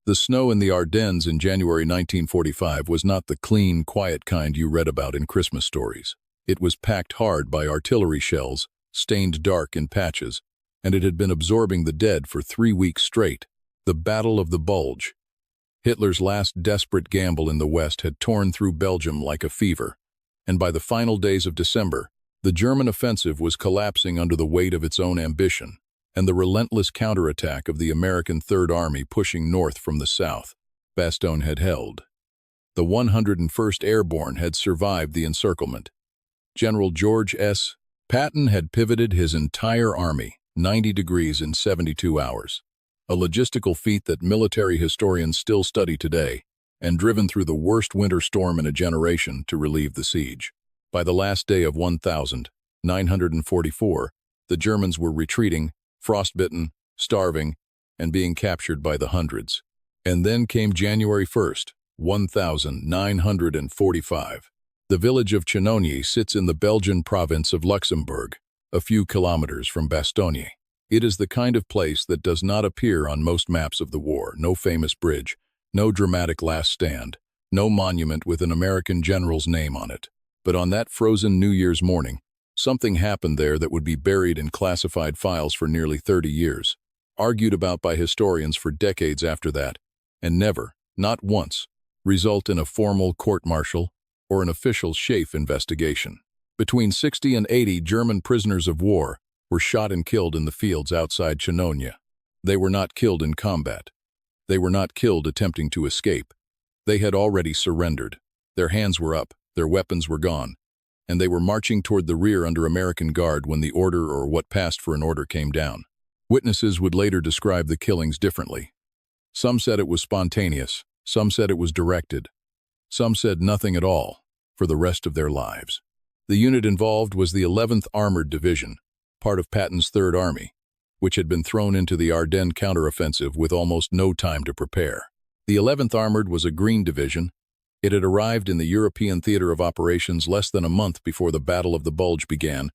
The snow in the Ardennes in January 1945 was not the clean, quiet kind you read about in Christmas stories. It was packed hard by artillery shells, stained dark in patches, and it had been absorbing the dead for 3 weeks straight. The Battle of the Bulge. Hitler's last desperate gamble in the West had torn through Belgium like a fever, and by the final days of December, the German offensive was collapsing under the weight of its own ambition and the relentless counterattack of the American Third Army pushing north from the south. Bastogne had held. The 101st Airborne had survived the encirclement. General George S. Patton had pivoted his entire army 90 degrees in 72 hours, a logistical feat that military historians still study today, and driven through the worst winter storm in a generation to relieve the siege. By the last day of 1944, the Germans were retreating, frostbitten, starving, and being captured by the hundreds. And then came January 1st, 1945. The village of Chenogne sits in the Belgian province of Luxembourg, a few kilometers from Bastogne. It is the kind of place that does not appear on most maps of the war. No famous bridge, no dramatic last stand, no monument with an American general's name on it. But on that frozen New Year's morning, something happened there that would be buried in classified files for nearly 30 years, argued about by historians for decades after that, and never, not once, result in a formal court-martial or an official SHAEF investigation. Between 60 and 80 German prisoners of war were shot and killed in the fields outside Chenogne. They were not killed in combat. They were not killed attempting to escape. They had already surrendered. Their hands were up, their weapons were gone, and they were marching toward the rear under American guard when the order or what passed for an order came down. Witnesses would later describe the killings differently. Some said it was spontaneous, some said it was directed, some said nothing at all for the rest of their lives. The unit involved was the 11th Armored Division, part of Patton's Third Army, which had been thrown into the Ardennes counteroffensive with almost no time to prepare. The 11th Armored was a green division. It had arrived in the European theater of operations less than a month before the Battle of the Bulge began,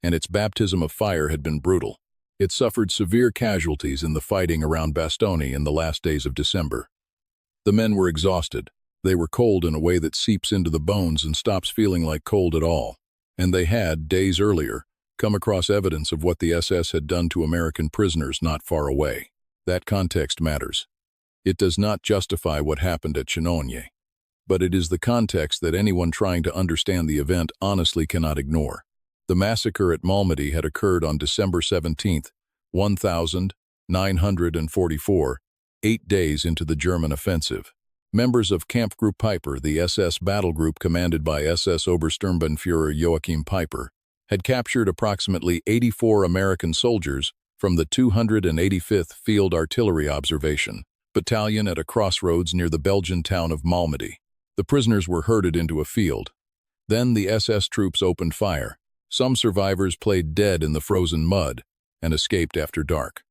and its baptism of fire had been brutal. It suffered severe casualties in the fighting around Bastogne in the last days of December. The men were exhausted. They were cold in a way that seeps into the bones and stops feeling like cold at all. And they had, days earlier, come across evidence of what the SS had done to American prisoners not far away. That context matters. It does not justify what happened at Chenogne, but it is the context that anyone trying to understand the event honestly cannot ignore. The massacre at Malmedy had occurred on December 17, 1944, 8 days into the German offensive. Members of Kampfgruppe Peiper, the SS battle group commanded by SS Obersturmbannführer Joachim Peiper, had captured approximately 84 American soldiers from the 285th Field Artillery Observation Battalion at a crossroads near the Belgian town of Malmedy. The prisoners were herded into a field. Then the SS troops opened fire. Some survivors played dead in the frozen mud and escaped after dark.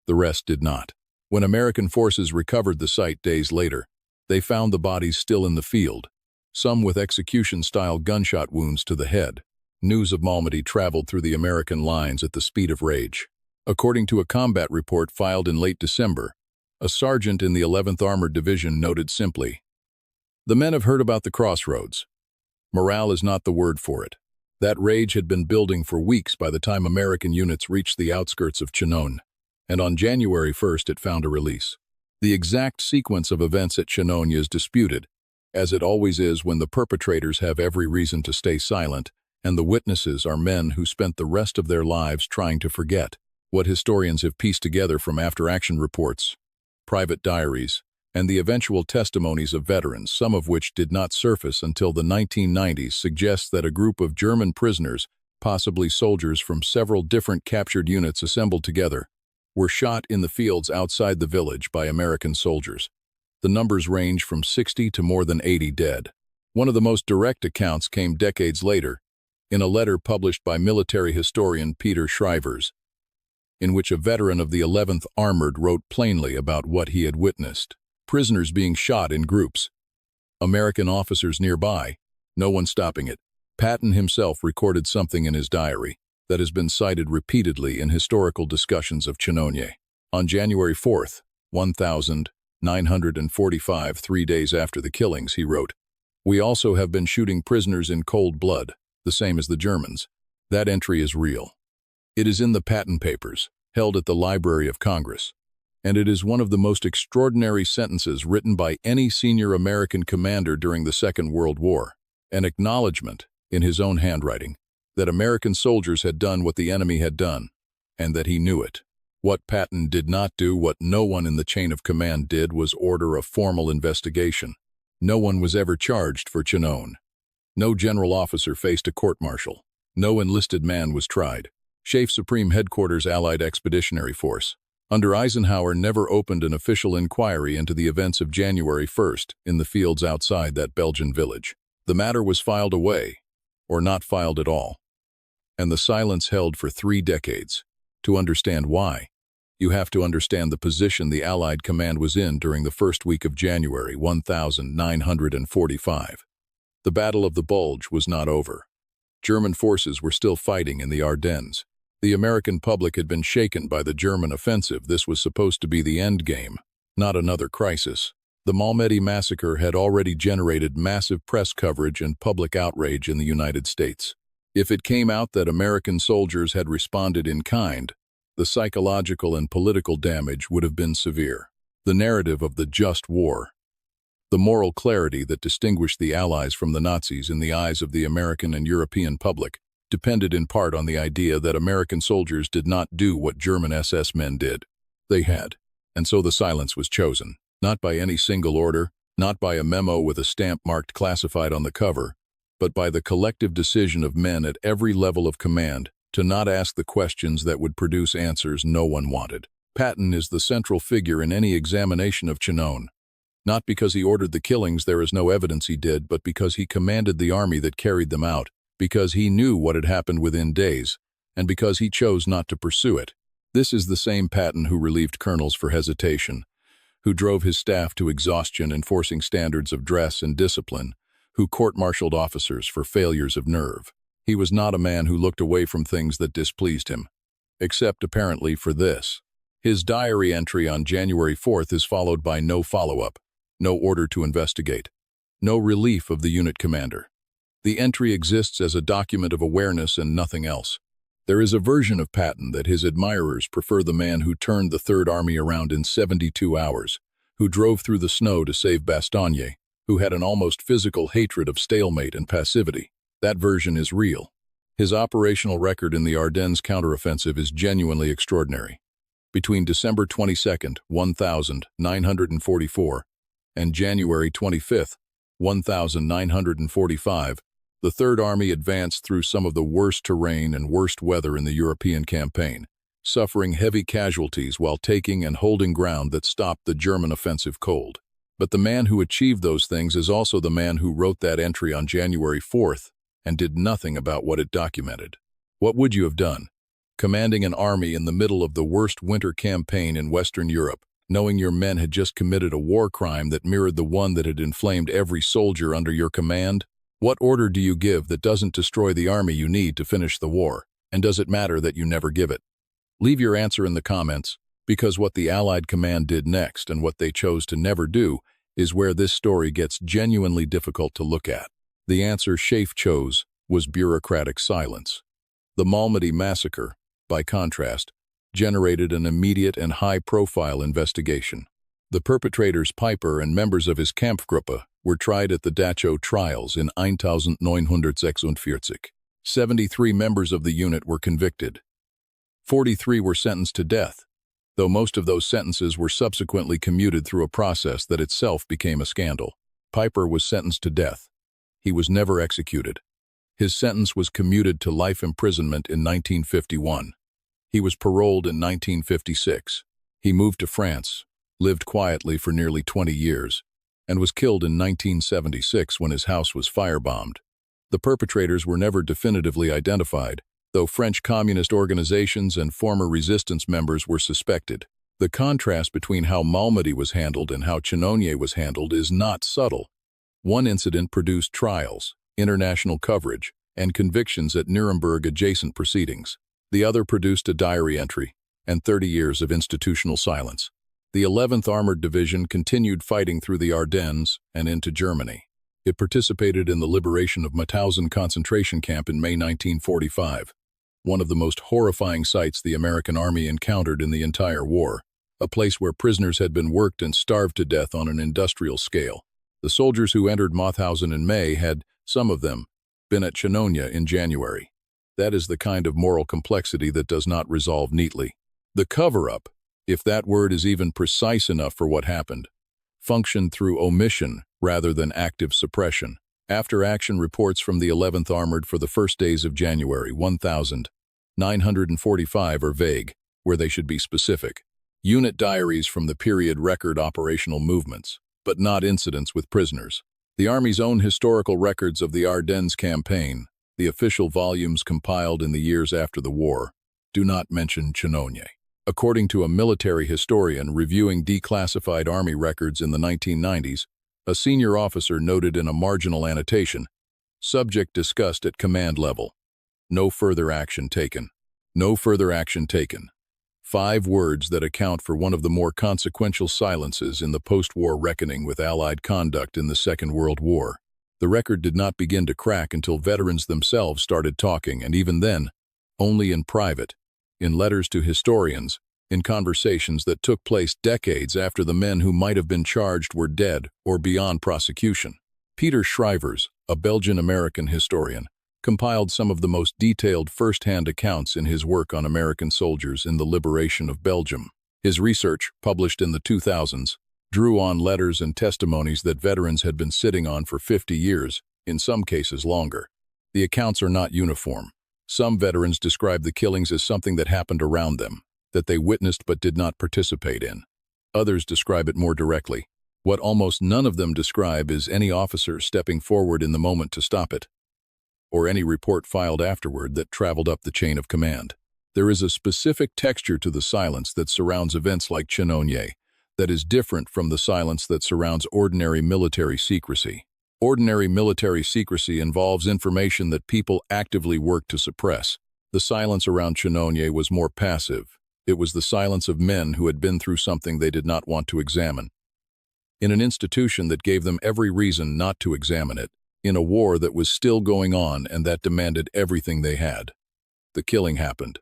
The rest did not. When American forces recovered the site days later, they found the bodies still in the field, some with execution-style gunshot wounds to the head. News of Malmedy traveled through the American lines at the speed of rage. According to a combat report filed in late December, a sergeant in the 11th Armored Division noted simply, "The men have heard about the crossroads. Morale is not the word for it." That rage had been building for weeks by the time American units reached the outskirts of Chenogne, and on January 1st it found a release. The exact sequence of events at Chenogne is disputed, as it always is when the perpetrators have every reason to stay silent, and the witnesses are men who spent the rest of their lives trying to forget. What historians have pieced together from after-action reports, private diaries, and the eventual testimonies of veterans, some of which did not surface until the 1990s, suggests that a group of German prisoners, possibly soldiers from several different captured units assembled together, were shot in the fields outside the village by American soldiers. The numbers range from 60 to more than 80 dead. One of the most direct accounts came decades later, in a letter published by military historian Peter Schrijvers, in which a veteran of the 11th Armored wrote plainly about what he had witnessed. Prisoners being shot in groups. American officers nearby, no one stopping it. Patton himself recorded something in his diary that has been cited repeatedly in historical discussions of Chenogne. On January 4th, 945, 3 days after the killings, he wrote, "We also have been shooting prisoners in cold blood, the same as the Germans. That entry is real. It is in the Patton Papers, held at the Library of Congress, and it is one of the most extraordinary sentences written by any senior American commander during the Second World War, an acknowledgement, in his own handwriting, that American soldiers had done what the enemy had done, and that he knew it. What Patton did not do, what no one in the chain of command did, was order a formal investigation. No one was ever charged for Chenogne. No general officer faced a court-martial. No enlisted man was tried. SHAEF Supreme Headquarters Allied Expeditionary Force under Eisenhower never opened an official inquiry into the events of January 1st in the fields outside that Belgian village. The matter was filed away, or not filed at all, and the silence held for 3 decades. To understand why, you have to understand the position the Allied command was in during the first week of January 1945. The Battle of the Bulge was not over. German forces were still fighting in the Ardennes. The American public had been shaken by the German offensive. This was supposed to be the end game, not another crisis. The Malmedy massacre had already generated massive press coverage and public outrage in the United States. If it came out that American soldiers had responded in kind, the psychological and political damage would have been severe. The narrative of the just war, the moral clarity that distinguished the Allies from the Nazis in the eyes of the American and European public, depended in part on the idea that American soldiers did not do what German SS men did. They had, and so the silence was chosen, not by any single order, not by a memo with a stamp marked classified on the cover, but by the collective decision of men at every level of command to not ask the questions that would produce answers no one wanted. Patton is the central figure in any examination of Chenogne. Not because he ordered the killings, there is no evidence he did, but because he commanded the army that carried them out, because he knew what had happened within days, and because he chose not to pursue it. This is the same Patton who relieved colonels for hesitation, who drove his staff to exhaustion enforcing standards of dress and discipline, who court-martialed officers for failures of nerve. He was not a man who looked away from things that displeased him, except apparently for this. His diary entry on January 4th is followed by no follow-up, no order to investigate, no relief of the unit commander. The entry exists as a document of awareness and nothing else. There is a version of Patton that his admirers prefer the man who turned the Third Army around in 72 hours, who drove through the snow to save Bastogne, who had an almost physical hatred of stalemate and passivity. That version is real. His operational record in the Ardennes counteroffensive is genuinely extraordinary. Between December 22, 1944, and January 25, 1945, the Third Army advanced through some of the worst terrain and worst weather in the European campaign, suffering heavy casualties while taking and holding ground that stopped the German offensive cold. But the man who achieved those things is also the man who wrote that entry on January 4th and did nothing about what it documented. What would you have done? Commanding an army in the middle of the worst winter campaign in Western Europe, knowing your men had just committed a war crime that mirrored the one that had inflamed every soldier under your command? What order do you give that doesn't destroy the army you need to finish the war, and does it matter that you never give it? Leave your answer in the comments, because what the Allied command did next and what they chose to never do is where this story gets genuinely difficult to look at. The answer SHAEF chose was bureaucratic silence. The Malmedy massacre, by contrast, generated an immediate and high-profile investigation. The perpetrators, Piper and members of his Kampfgruppe, were tried at the Dachau trials in 1946. 73 members of the unit were convicted. 43 were sentenced to death, though most of those sentences were subsequently commuted through a process that itself became a scandal. Piper was sentenced to death. He was never executed. His sentence was commuted to life imprisonment in 1951. He was paroled in 1956. He moved to France, lived quietly for nearly 20 years, and was killed in 1976 when his house was firebombed. The perpetrators were never definitively identified, though French communist organizations and former resistance members were suspected. The contrast between how Malmedy was handled and how Chenogne was handled is not subtle. One incident produced trials, international coverage, and convictions at Nuremberg-adjacent proceedings. The other produced a diary entry and 30 years of institutional silence. The 11th Armored Division continued fighting through the Ardennes and into Germany. It participated in the liberation of Mauthausen concentration camp in May 1945, one of the most horrifying sights the American Army encountered in the entire war, a place where prisoners had been worked and starved to death on an industrial scale. The soldiers who entered Mauthausen in May had, some of them, been at Chenogne in January. That is the kind of moral complexity that does not resolve neatly. The cover-up, if that word is even precise enough for what happened, functioned through omission rather than active suppression. After-action reports from the 11th Armored for the first days of January 1945 are vague, where they should be specific. Unit diaries from the period record operational movements, but not incidents with prisoners. The Army's own historical records of the Ardennes campaign, the official volumes compiled in the years after the war, do not mention Chenogne. According to a military historian reviewing declassified Army records in the 1990s, a senior officer noted in a marginal annotation, "Subject discussed at command level. No further action taken. No further action taken." 5 words that account for one of the more consequential silences in the post-war reckoning with Allied conduct in the Second World War. The record did not begin to crack until veterans themselves started talking, and even then, only in private, in letters to historians, in conversations that took place decades after the men who might have been charged were dead or beyond prosecution. Peter Schrijvers, a Belgian-American historian, compiled some of the most detailed first-hand accounts in his work on American soldiers in the liberation of Belgium. His research, published in the 2000s, drew on letters and testimonies that veterans had been sitting on for 50 years, in some cases longer. The accounts are not uniform. Some veterans describe the killings as something that happened around them, that they witnessed but did not participate in. Others describe it more directly. What almost none of them describe is any officer stepping forward in the moment to stop it, or any report filed afterward that traveled up the chain of command. There is a specific texture to the silence that surrounds events like Chenogne that is different from the silence that surrounds ordinary military secrecy. Ordinary military secrecy involves information that people actively work to suppress. The silence around Chenogne was more passive. It was the silence of men who had been through something they did not want to examine, in an institution that gave them every reason not to examine it, in a war that was still going on and that demanded everything they had. The killing happened.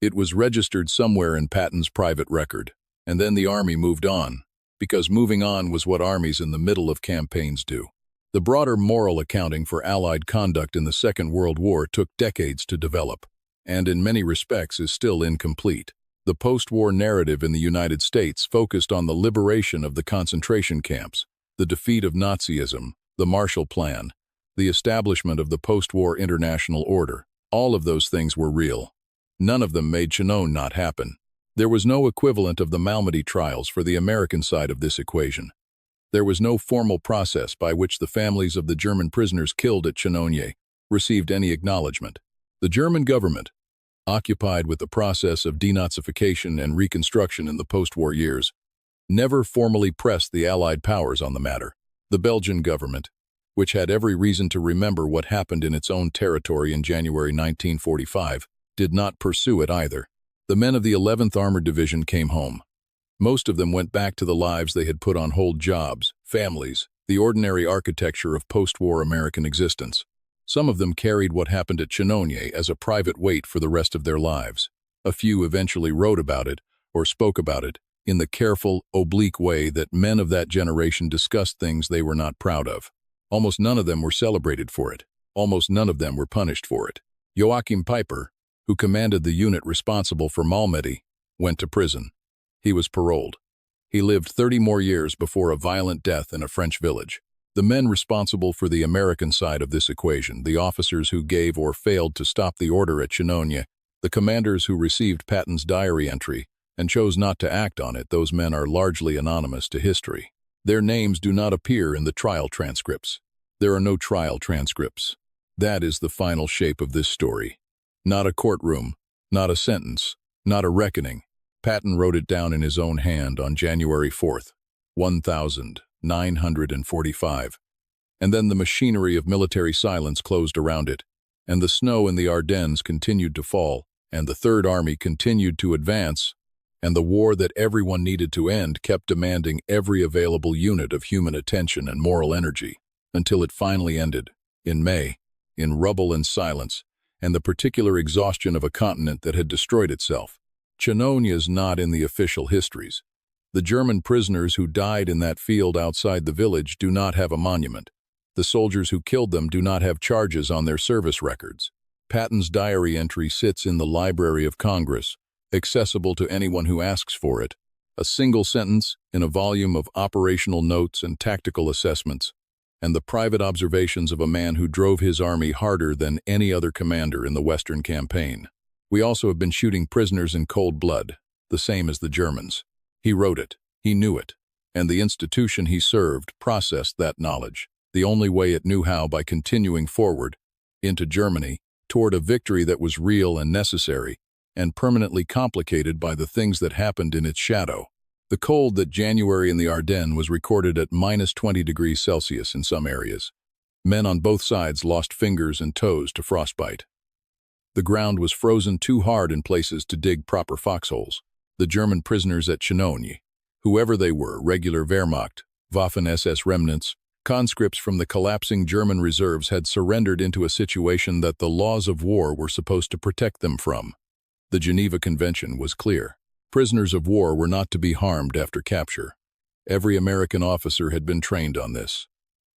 It was registered somewhere in Patton's private record, and then the Army moved on, because moving on was what armies in the middle of campaigns do. The broader moral accounting for Allied conduct in the Second World War took decades to develop, and in many respects is still incomplete. The post-war narrative in the United States focused on the liberation of the concentration camps, the defeat of Nazism, the Marshall Plan, the establishment of the post-war international order. All of those things were real. None of them made Chenogne not happen. There was no equivalent of the Malmedy trials for the American side of this equation. There was no formal process by which the families of the German prisoners killed at Chenogne received any acknowledgement. The German government, occupied with the process of denazification and reconstruction in the post-war years, never formally pressed the Allied powers on the matter. The Belgian government, which had every reason to remember what happened in its own territory in January 1945, did not pursue it either. The men of the 11th Armored Division came home. Most of them went back to the lives they had put on hold: jobs, families, the ordinary architecture of post-war American existence. Some of them carried what happened at Chenogne as a private weight for the rest of their lives. A few eventually wrote about it or spoke about it in the careful, oblique way that men of that generation discussed things they were not proud of. Almost none of them were celebrated for it. Almost none of them were punished for it. Joachim Peiper, who commanded the unit responsible for Malmedy, went to prison. He was paroled. He lived 30 more years before a violent death in a French village. The men responsible for the American side of this equation, the officers who gave or failed to stop the order at Chenogne, the commanders who received Patton's diary entry and chose not to act on it, those men are largely anonymous to history. Their names do not appear in the trial transcripts. There are no trial transcripts. That is the final shape of this story. Not a courtroom, not a sentence, not a reckoning. Patton wrote it down in his own hand on January 4th, 1945. And then the machinery of military silence closed around it, and the snow in the Ardennes continued to fall, and the Third Army continued to advance and the war that everyone needed to end kept demanding every available unit of human attention and moral energy, until it finally ended, in May, in rubble and silence, and the particular exhaustion of a continent that had destroyed itself. Chenogne is not in the official histories. The German prisoners who died in that field outside the village do not have a monument. The soldiers who killed them do not have charges on their service records. Patton's diary entry sits in the Library of Congress, accessible to anyone who asks for it, a single sentence in a volume of operational notes and tactical assessments, and the private observations of a man who drove his army harder than any other commander in the Western campaign. We also have been shooting prisoners in cold blood, the same as the Germans. He wrote it, he knew it, and the institution he served processed that knowledge, the only way it knew how, by continuing forward, into Germany, toward a victory that was real and necessary, and permanently complicated by the things that happened in its shadow. The cold that January in the Ardennes was recorded at -20°C in some areas. Men on both sides lost fingers and toes to frostbite. The ground was frozen too hard in places to dig proper foxholes. The German prisoners at Chenogne, whoever they were, regular Wehrmacht, Waffen-SS remnants, conscripts from the collapsing German reserves, had surrendered into a situation that the laws of war were supposed to protect them from. The Geneva Convention was clear. Prisoners of war were not to be harmed after capture. Every American officer had been trained on this.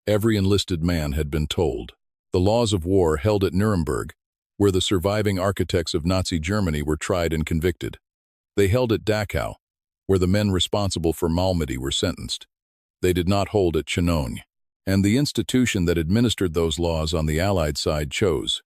Every enlisted man had been told. The laws of war held at Nuremberg, where the surviving architects of Nazi Germany were tried and convicted. They held at Dachau, where the men responsible for Malmedy were sentenced. They did not hold at Chenogne, and the institution that administered those laws on the Allied side chose,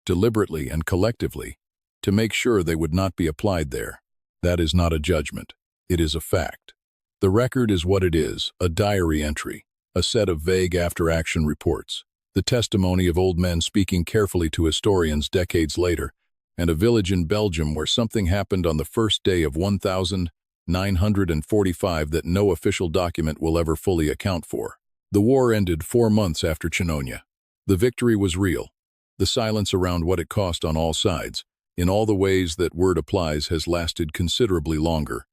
deliberately and collectively, to make sure they would not be applied there. That is not a judgment. It is a fact. The record is what it is, a diary entry, a set of vague after-action reports, the testimony of old men speaking carefully to historians decades later, and a village in Belgium where something happened on the first day of 1945 that no official document will ever fully account for. The war ended 4 months after Chenogne. The victory was real. The silence around what it cost on all sides, in all the ways that word applies, has lasted considerably longer.